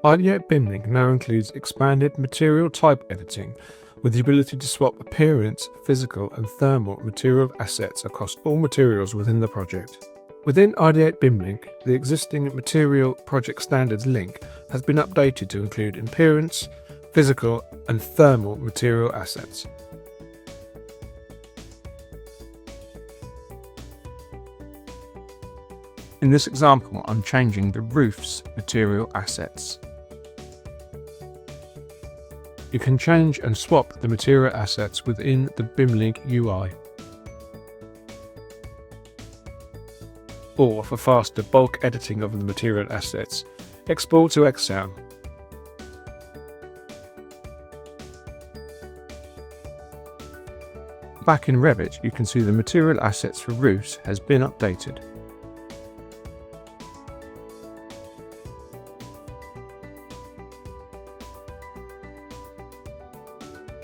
Ideate BIM Link now includes expanded material type editing with the ability to swap appearance, physical and thermal material assets across all materials within the project. Within Ideate BIM Link, the existing Material Project Standards link has been updated to include appearance, physical and thermal material assets. In this example, I'm changing the roof's material assets. You can change and swap the material assets within the BIMLink UI. Or for faster bulk editing of the material assets, export to Excel. Back in Revit, you can see the material assets for roofs has been updated.